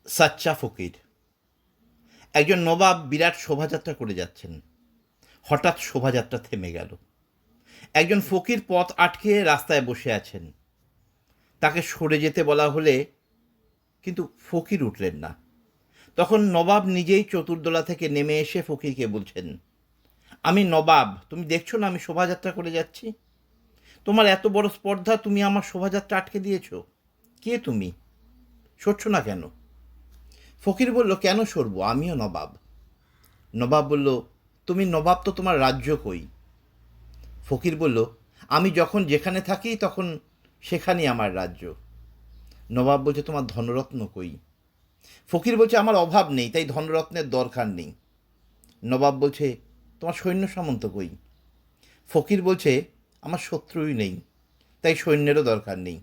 সাচ্চা ফকির। একজন নবাব বিরাট শোভাযাত্রা করে যাচ্ছেন। হঠাৎ শোভাযাত্রা থেমে গেল। একজন ফকির পথ আটকে রাস্তায় বসে আছেন। তাকে সরে যেতে বলা হলে কিন্তু ফকির উঠলেন না। তখন নবাব নিজেই চতুর্দোলা থেকে নেমে এসে ফকিরকে বলছেন, আমি নবাব, তুমি দেখছো না আমি শোভাযাত্রা করে যাচ্ছি? তোমার এত বড় স্পর্ধা, তুমি আমার শোভাযাত্রা আটকে দিয়েছ। কে তুমি? সরছো না কেন? ফকির বলল, কেন সরবো, আমিও নবাব। নবাব বলল, তুমি নবাব তো তোমার রাজ্য কই? ফকির বলল, আমি যখন যেখানে থাকি তখন সেখানেই আমার রাজ্য। নবাব বলছে, তোমার ধনরত্ন কই? ফকির বলছে, আমার অভাব নেই, তাই ধনরত্নের দরকার নেই। নবাব বলছে, তোমার সৈন্য সামন্ত কই? ফকির বলছে, আমার শত্রুই নেই, তাই সৈন্যেরও দরকার নেই।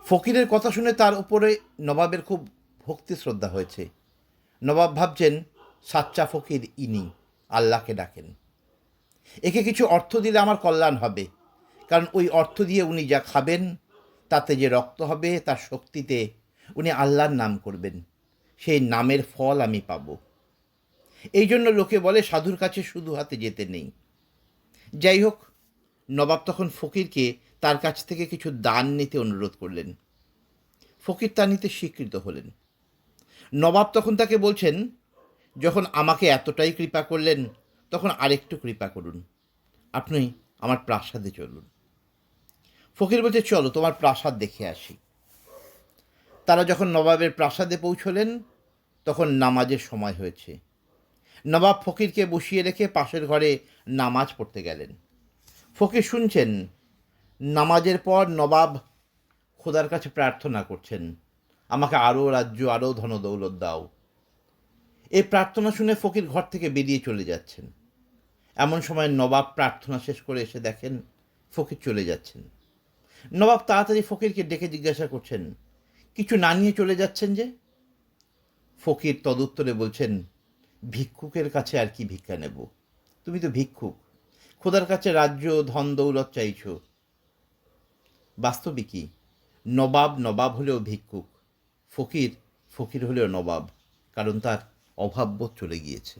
ফকিরের কথা শুনে তার উপরে নবাবের খুব ভক্তি শ্রদ্ধা হয়েছে। নবাব ভাবছেন, সাচ্চা ফকির ইনি, আল্লাহকে ডাকেন। একে কিছু অর্থ দিলে আমার কল্যাণ হবে, কারণ ওই অর্থ দিয়ে উনি যা খাবেন তাতে যে রক্ত হবে তার শক্তিতে উনি আল্লাহর নাম করবেন, সেই নামের ফল আমি পাব। এই জন্য লোকে বলে সাধুর কাছে শুধু হাতে যেতে নেই। যাই হোক, নবাব তখন ফকিরকে তার কাছ থেকে কিছু দান নিতে অনুরোধ করলেন। ফকির তা নিতে স্বীকৃত হলেন। নবাব তখন তাকে বলছেন, যখন আমাকে এতটাই কৃপা করলেন তখন আরেকটু কৃপা করুন, আপনি আমার প্রাসাদে চলুন। ফকির বলছে, চলো তোমার প্রাসাদ দেখে আসি। তারা যখন নবাবের প্রাসাদে পৌঁছলেন তখন নামাজের সময় হয়েছে। নবাব ফকিরকে বসিয়ে রেখে পাশের ঘরে নামাজ পড়তে গেলেন। ফকির শুনছেন। নামাজের পর নবাব খোদার কাছে প্রার্থনা করছেন, আমাকে আরও রাজ্য, আরও ধনদৌলত দাও। এই প্রার্থনা শুনে ফকির ঘর থেকে বেরিয়ে চলে যাচ্ছেন। এমন সময় নবাব প্রার্থনা শেষ করে এসে দেখেন ফকির চলে যাচ্ছেন। নবাব তাড়াতাড়ি ফকিরকে ডেকে জিজ্ঞাসা করছেন, কিছু না নিয়ে চলে যাচ্ছেন যে? ফকির তদুত্তরে বলছেন, ভিক্ষুকের কাছে আর কি ভিক্ষা নেব? তুমি তো ভিক্ষুক, খোদার কাছে রাজ্য, ধন দৌলত চাইছ। বাস্তবিকই নবাব নবাব হলেও ভিক্ষুক, ফকির ফকির হলেও নবাব, কারণ তার অভাববোধ চলে গিয়েছে।